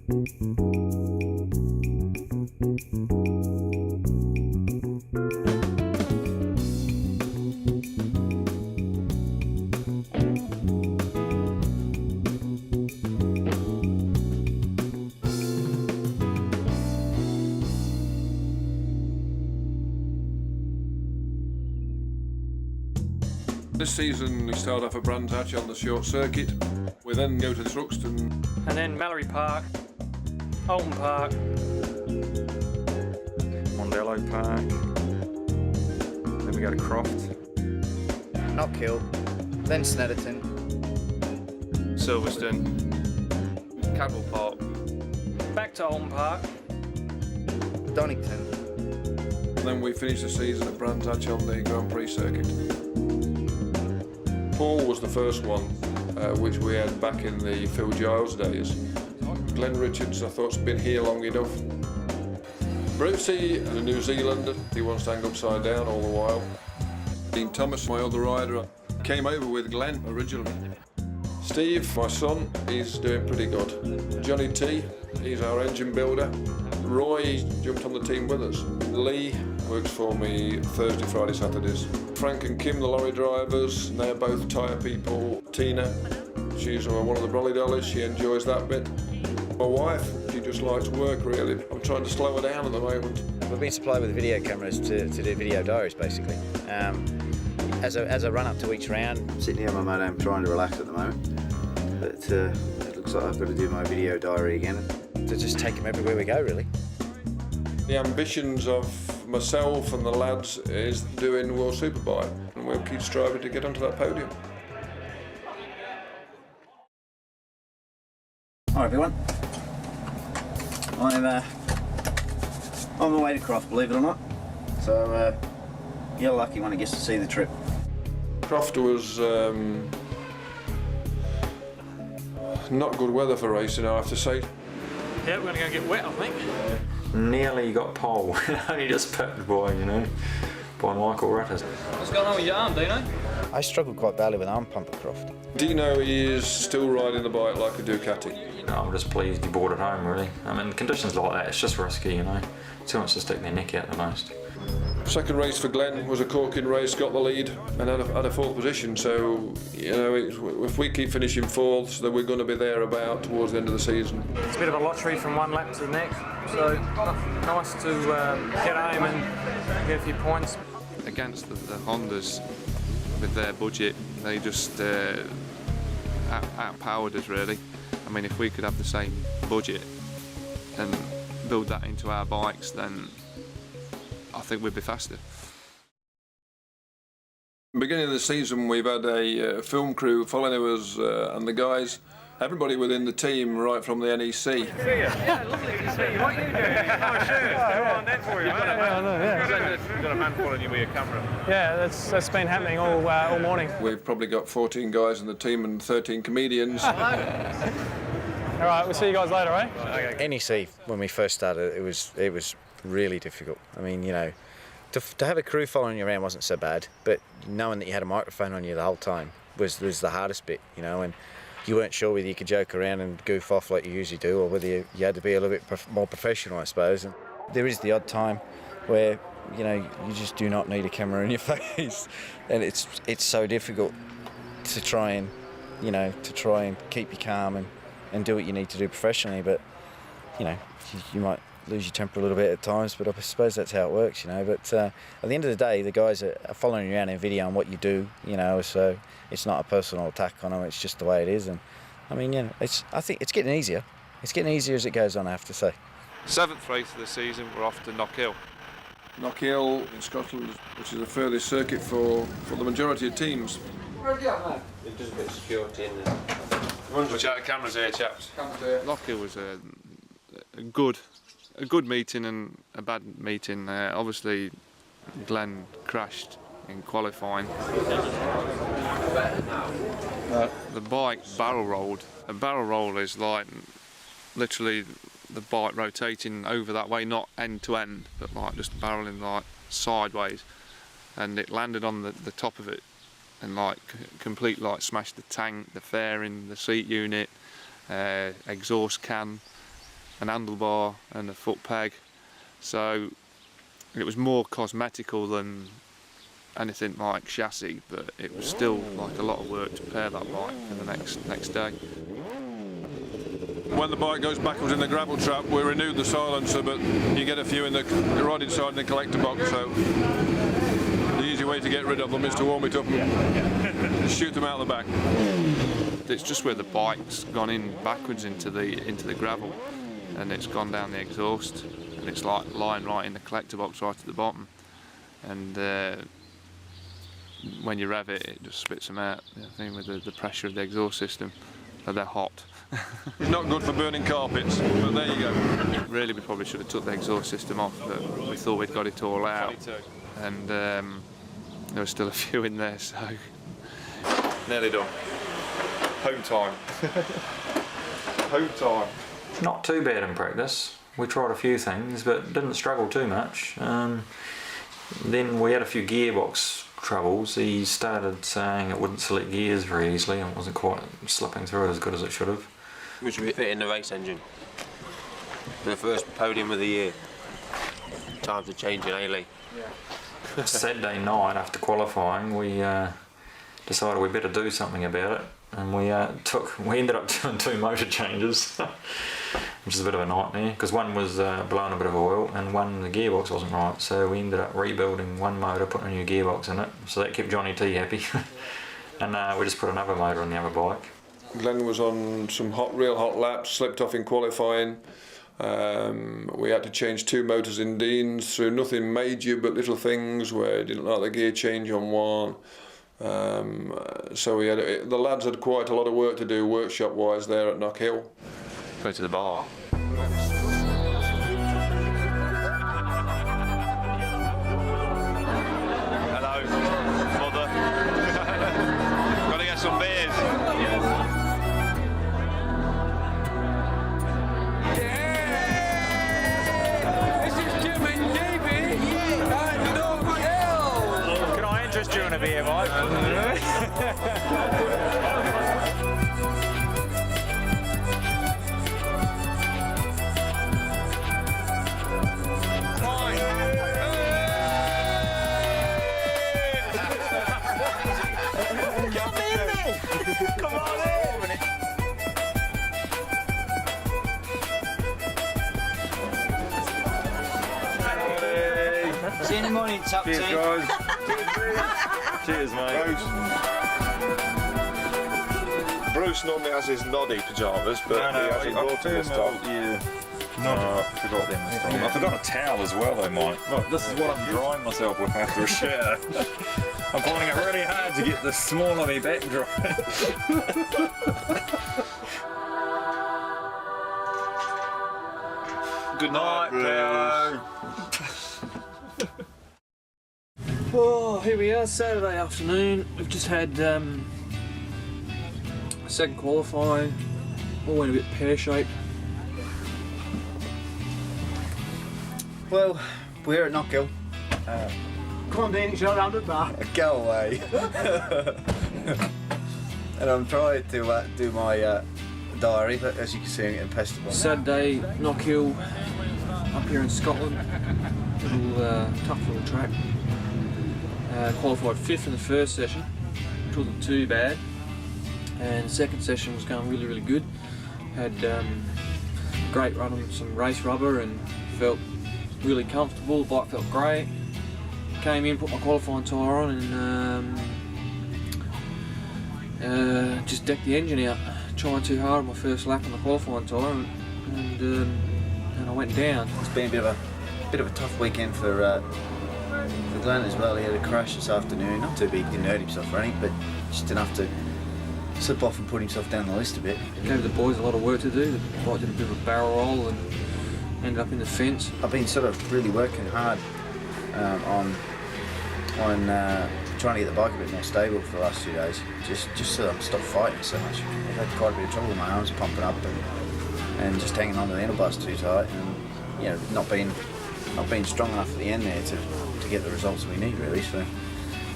This season we start off at Brands Hatch on the short circuit. We then go to Thruxton. And then Mondello Park, Oldham Park, Mondello Park. Then we go to Croft. Knockhill, then Snetterton, Silverstone, Cadwell Park, back to Oldham Park, Donington. And then we finish the season at Brands Hatch on the Grand Prix circuit. Paul was the first one, which we had back in the Phil Giles days. Glenn Richards, I thought's been here long enough. Brucey, a New Zealander, he wants to hang upside down all the while. Dean Thomas, my other rider, came over with Glenn originally. Steve, my son, he's doing pretty good. Johnny T, he's our engine builder. Roy jumped on the team with us. Lee works for me Thursday, Friday, Saturdays. Frank and Kim, the lorry drivers, they're both tyre people. Tina, she's one of the brolly dollies, she enjoys that bit. My wife, she just likes work really. I'm trying to slow her down at the moment. We've been supplied with video cameras to do video diaries basically. As a run up to each round. I'm sitting here on my motorhome trying to relax at the moment. But it looks like I've got to do my video diary again. To just take them everywhere we go really. The ambitions of myself and the lads is doing World Superbike, and we'll keep striving to get onto that podium. Hi everyone. I'm on my way to Croft, believe it or not. So you're lucky when it gets to see the trip. Croft was not good weather for racing, I have to say. yeah, we're going to go get wet, I think. Nearly got pole. Only just pepped by, by Michael Ratters. What's going on with your arm, Dino? I struggled quite badly with arm pump at Croft. Dino is still riding the bike like a Ducati. I'm just pleased he brought it home, really. I mean, conditions like that, it's just risky, Too much to stick their neck out the most. Second race for Glenn was a corking race, got the lead and had a fourth position, so if we keep finishing fourths then we're going to be there about towards the end of the season. It's a bit of a lottery from one lap to the next, so nice to get home and get a few points. against the Hondas with their budget. They just outpowered us really. I mean, if we could have the same budget and build that into our bikes, then I think we'd be faster. Beginning of the season, we've had a film crew following us and the guys, everybody within the team, right from the NEC. Yeah, lovely to see you. What are you doing? Oh, sure. Come on, then for you. You've got a man following you with your camera. Yeah, that's been happening all morning. We've probably got 14 guys in the team and 13 comedians. All right, we'll see you guys later, eh? Okay. NEC, when we first started, it was really difficult. I mean, you know, to have a crew following you around wasn't so bad, but knowing that you had a microphone on you the whole time was the hardest bit, you know, and you weren't sure whether you could joke around and goof off like you usually do, or whether you had to be a little bit more professional, I suppose. And there is the odd time where, you know, you just do not need a camera in your face, and it's so difficult to try and keep you calm and do what you need to do professionally. But you know, you might lose your temper a little bit at times, but I suppose that's how it works, you know. But at the end of the day, the guys are following you around in video on what you do, you know, so it's not a personal attack on them, it's just the way it is. And I mean, you know, I think it's getting easier. It's getting easier as it goes on, I have to say. 7th race of the season, we're off to Knockhill. Knockhill in Scotland, which is the furthest circuit for the majority of teams. Where's the other man? It does a bit of security in there. Watch out, the cameras here, chaps. Knockhill was a good meeting and a bad meeting. Obviously, Glenn crashed in qualifying. The bike barrel rolled. A barrel roll is like literally the bike rotating over that way, not end to end, but like just barreling like sideways. And it landed on the top of it and like complete like smashed the tank, the fairing, the seat unit, exhaust can. an handlebar and a foot peg, so it was more cosmetical than anything like chassis, but it was still like a lot of work to prepare that bike for the next day. When the bike goes backwards in the gravel trap, we renew the silencer, but you get a few in the right inside in the collector box, so the easy way to get rid of them is to warm it up and shoot them out the back. It's just where the bike's gone in backwards into the gravel, and it's gone down the exhaust, and it's like lying right in the collector box right at the bottom, and when you rev it, it just spits them out. I think with the pressure of the exhaust system, they're hot. It's not good for burning carpets, but there you go. Really, we probably should have took the exhaust system off, but we thought we'd got it all out, and there was still a few in there, so Nearly done. Home time. Home time. Not too bad in practice. We tried a few things, but didn't struggle too much. Then we had a few gearbox troubles. He started saying it wouldn't select gears very easily and wasn't quite slipping through it as good as it should have. We should be fitting the race engine. For the first podium of the year. Time to change an A-Lee. Saturday night after qualifying, we decided we better do something about it, and we ended up doing 2 motor changes, which is a bit of a nightmare because one was blowing a bit of oil and the gearbox wasn't right, so we ended up rebuilding one motor, putting a new gearbox in it, so that kept Johnny T happy. And we just put another motor on the other bike. Glen was on some real hot laps, slipped off in qualifying. We had to change 2 motors in Dean's through nothing major but little things where he didn't like the gear change on one. So the lads had quite a lot of work to do workshop wise there at Knockhill. go to the bar. Hello, mother. Gotta get some beers. Can I interest you in a beer, Mike? Come on in! See you in the morning, top team. Cheers, guys. Cheers, mate. Bruce normally has his noddy pyjamas, but he hasn't brought them this time. I forgot them this time. I forgot a towel as well though, Mike. Look, this is what I'm drying myself with after a shower. I'm finding it really hard to get the small of me back dry. Good night, Bruce. Oh, here we are, Saturday afternoon. We've just had second qualifying. All went a bit pear-shaped. Well, we're at Knockhill. Come on, Dean, it's your round at bar. Go away. And I'm trying to do my diary, but as you can see, I'm getting pestered by Saturday, Knockhill, up here in Scotland. Little tough little track. Qualified 5th in the first session, which wasn't too bad. And the second session was going really, really good. Had great run on some race rubber and felt really comfortable. The bike felt great. Came in, put my qualifying tyre on, and just decked the engine out. Trying too hard on my first lap on the qualifying tyre, and I went down. It's been a bit of a tough weekend for Glen as well. He had a crash this afternoon. Not too big, didn't hurt himself or anything, but just enough to slip off and put himself down the list a bit. Gave the boys a lot of work to do. The bike did a bit of a barrel roll and ended up in the fence. I've been sort of really working hard on trying to get the bike a bit more stable for the last 2 days, just so that I can stop fighting so much. I've had quite a bit of trouble with my arms pumping up and just hanging on to the handlebars too tight, and you know, not being strong enough at the end there to get the results we need really. So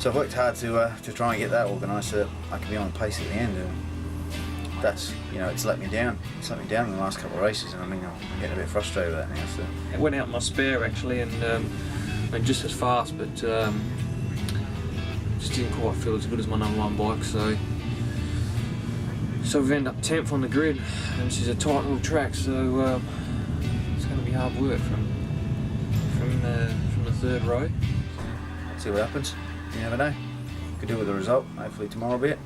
I've worked hard to try and get that organised so that I can be on the pace at the end, and that's, you know, it's let me down. It's let me down in the last couple of races, and I mean, I'm getting a bit frustrated with that now. So It went out in my spare actually, and I mean, just as fast, but just didn't quite feel as good as my #1 bike. So we've ended up 10th on the grid, and this is a tight little track, so it's going to be hard work from the third row. see what happens. You never know. Could do with the result. Hopefully tomorrow will be it.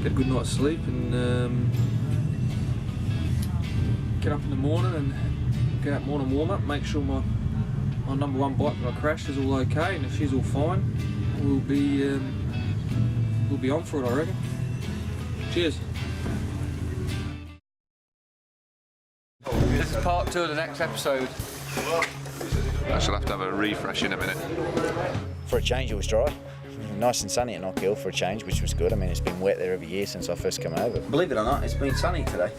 Get a good night's sleep and get up in the morning and get up morning warm up. Make sure my #1 bike that I crashed is all okay, and if she's all fine, we'll be on for it, I reckon. Cheers. This is part 2 of the next episode. I shall have to have a refresh in a minute. For a change, it was dry. Nice and sunny at Knock Hill for a change, which was good. I mean, it's been wet there every year since I first come over. Believe it or not, it's been sunny today.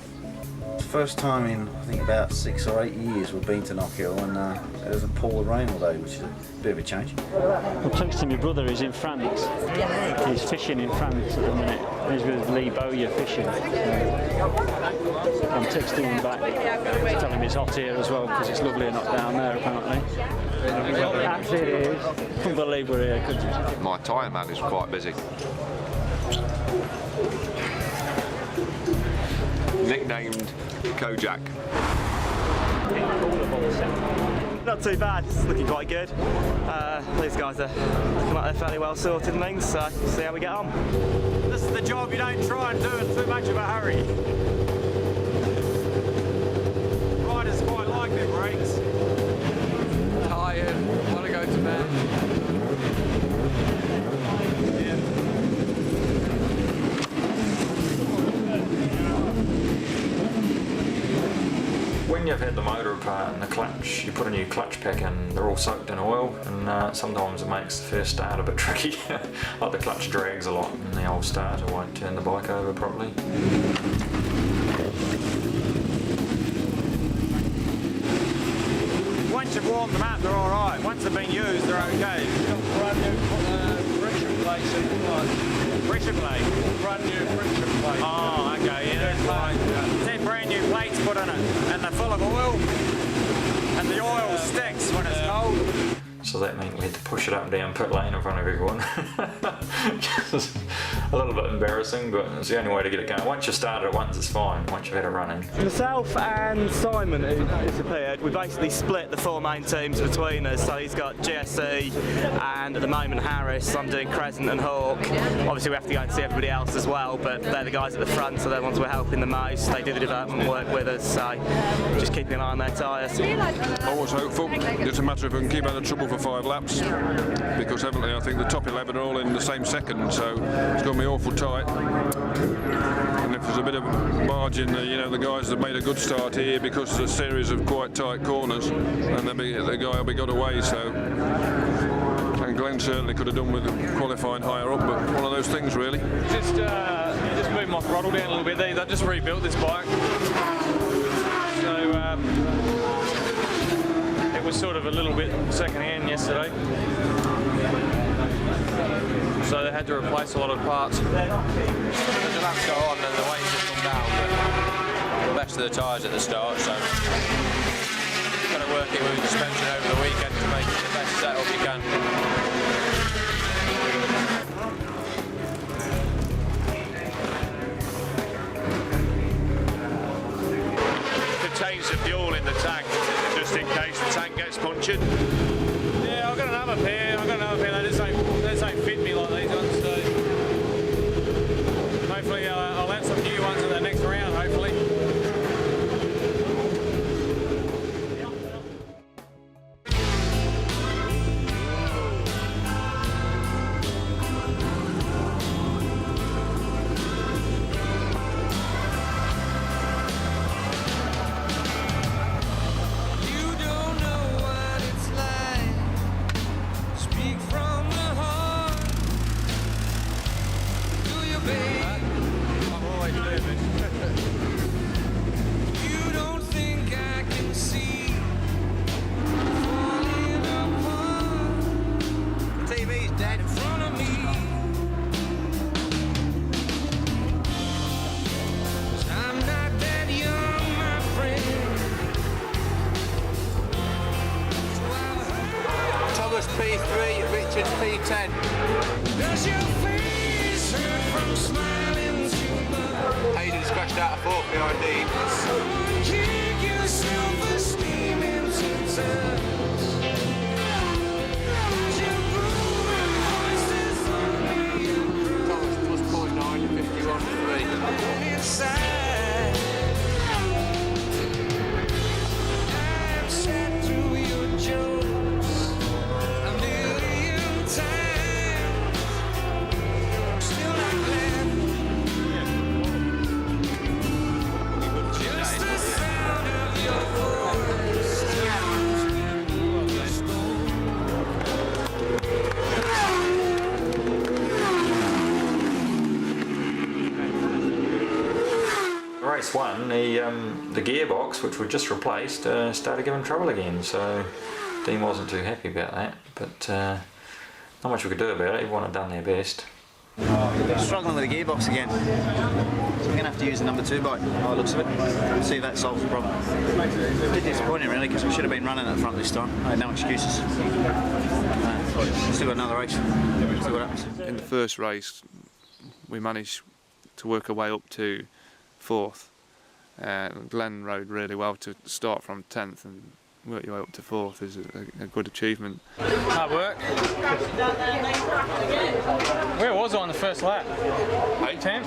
First time in, I think, about 6 or 8 years we've been to Knock Hill, and it doesn't pour the rain all day, which is a bit of a change. Well, thanks to my brother, who's in France. He's fishing in France at the minute. He's with Lee Bowyer fishing. I'm texting him back, telling him it's hot here as well, because it's lovely enough down there, apparently. Actually, it is. Couldn't believe we're here, could you? My tyre man is quite busy. Nicknamed Kojak. Not too bad, it's looking quite good. These guys are looking like they're fairly well sorted and things, so see how we get on. This is the job you don't try and do in too much of a hurry. Riders quite like their brakes. Tired, want to go to bed. When you've had the motor apart and the clutch, you put a new clutch pack in, they're all soaked in oil, and sometimes it makes the first start a bit tricky. Like the clutch drags a lot and the old starter won't turn the bike over properly. Once you've warmed them up, they're alright. Once they've been used, they're okay. Brand new friction plates in. Friction plate? Brand new friction plates. Oh, okay, yeah, that's fine. 10 brand new plates put in it, and they're full of oil, and the oil sticks when it's cold. So that meant we had to push it up and down pit lane in front of everyone. Just a little bit embarrassing, but it's the only way to get it going. Once you start it once, it's fine. Once you've had it running. Myself and Simon, who disappeared, we basically split the 4 main teams between us. So he's got GSE and at the moment Harris. I'm doing Crescent and Hawk. Obviously we have to go and see everybody else as well, but they're the guys at the front, so they're the ones we're helping the most. They do the development work with us, so just keeping an eye on their tyres. Always hopeful. It's a matter of if we can keep out of trouble for 5 laps, because evidently I think the top 11 are all in the same second, so it's going to be awful tight. And if there's a bit of margin, you know, the guys that made a good start here because there's a series of quite tight corners, and the guy will be got away. So, and Glen certainly could have done with qualifying higher up, but one of those things really. Just moved my throttle down a little bit there. I just rebuilt this bike. So it was sort of a little bit second-hand yesterday. So they had to replace a lot of parts. The laps go on and the weight just come down, but the best of the tyres at the start, so got to work it with the suspension over the weekend to make it the best setup you can. Change the fuel in the tank just in case the tank gets punctured. Yeah, I've got another pair. They just don't fit me like these ones. So hopefully I'll have some new ones in the next round. Hopefully. P3, Richard P10. Hayden scratched out a fork behind Dean. Thomas plus 0.9, 51.3. Race 1, the gearbox, which we just replaced, started giving trouble again, so Dean wasn't too happy about that, but not much we could do about it. Everyone had done their best. Struggling with the gearbox again. So we're going to have to use the number 2 bike, by the looks of it. See if that solves the problem. A bit disappointing really, because we should have been running at the front this time. I had no excuses. Still got another race. See what happens. In the first race, we managed to work our way up to 4th. Glen rode really well to start from 10th, and work your way up to 4th is a good achievement. Hard work. Where was I on the first lap? 10th? 10th.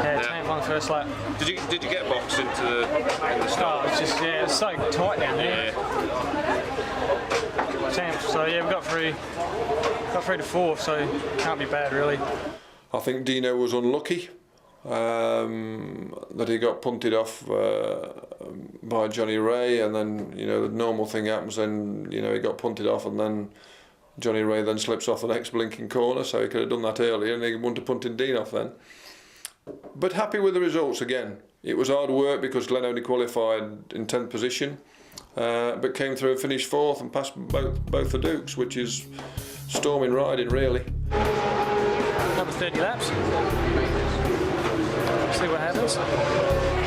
Yeah, 10th on the first lap. Did you get boxed into the start? Oh, it's just, yeah, it's so tight down there. 10th, so yeah, we got through to 4th, so can't be bad really. I think Dino was unlucky that he got punted off by Johnny Ray, and then the normal thing happens. Then he got punted off, and then Johnny Ray then slips off the next blinking corner. So he could have done that earlier, and he wouldn't have punted Dean off then. But happy with the results again. It was hard work because Glen only qualified in 10th position, but came through and finished 4th and passed both the Dukes, which is storming riding really. Another 30 laps. See what happens.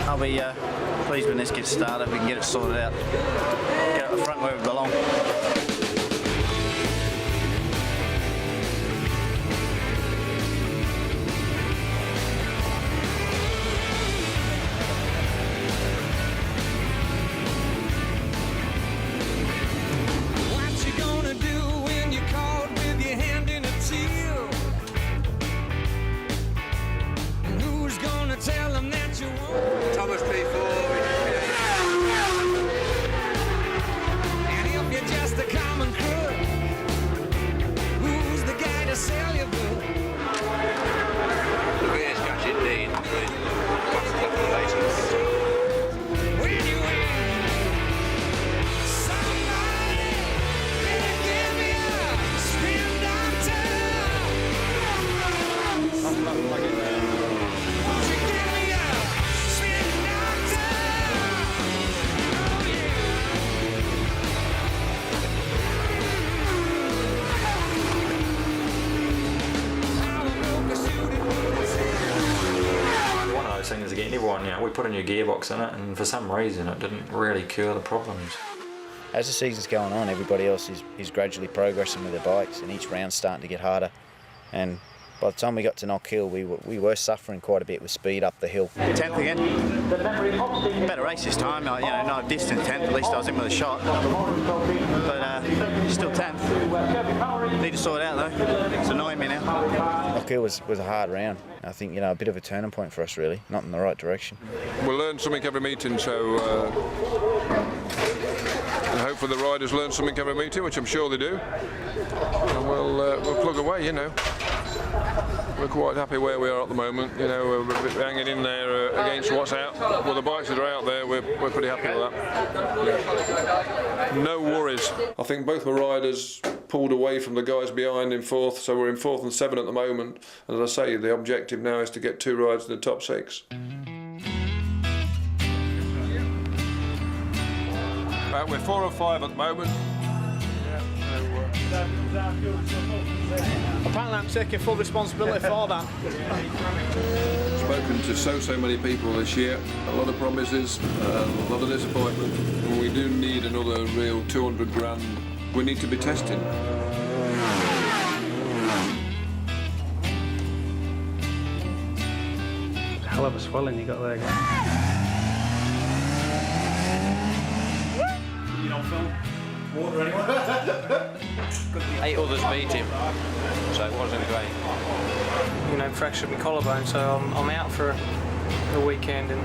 I'll be pleased when this gets started. We can get it sorted out. Get it at the front where we belong. Thomas P4. Things again. Everyone, we put a new gearbox in it, and for some reason it didn't really cure the problems. As the season's going on, everybody else is gradually progressing with their bikes, and each round's starting to get harder. And by the time we got to Knock Hill, we were suffering quite a bit with speed up the hill. 10th again. Better race this time. Not a distant 10th. At least I was in with a shot. But still 10th. Need to sort it out though. It's annoying me now. Knock Hill was a hard round. I think a bit of a turning point for us really, not in the right direction. We'll learn something every meeting, so and hopefully the riders learn something every meeting, which I'm sure they do. And we'll plug away, We're quite happy where we are at the moment. We're a bit hanging in there against what's out. Well, the bikes that are out there, we're pretty happy with that. No worries. I think both the riders pulled away from the guys behind in 4th, so we're in 4th and 7th at the moment. And as I say, the objective now is to get 2 rides in the top 6. We're 4 and 5 at the moment. Apparently I'm taking full responsibility for that. Spoken to so many people this year, a lot of promises, a lot of disappointment, and we do need another real 200 grand we need to be testing. Hell of a swelling you got there, guys. You don't film water anywhere? 8 others beat him, so it wasn't great. You know, fractured my collarbone, so I'm out for the weekend. And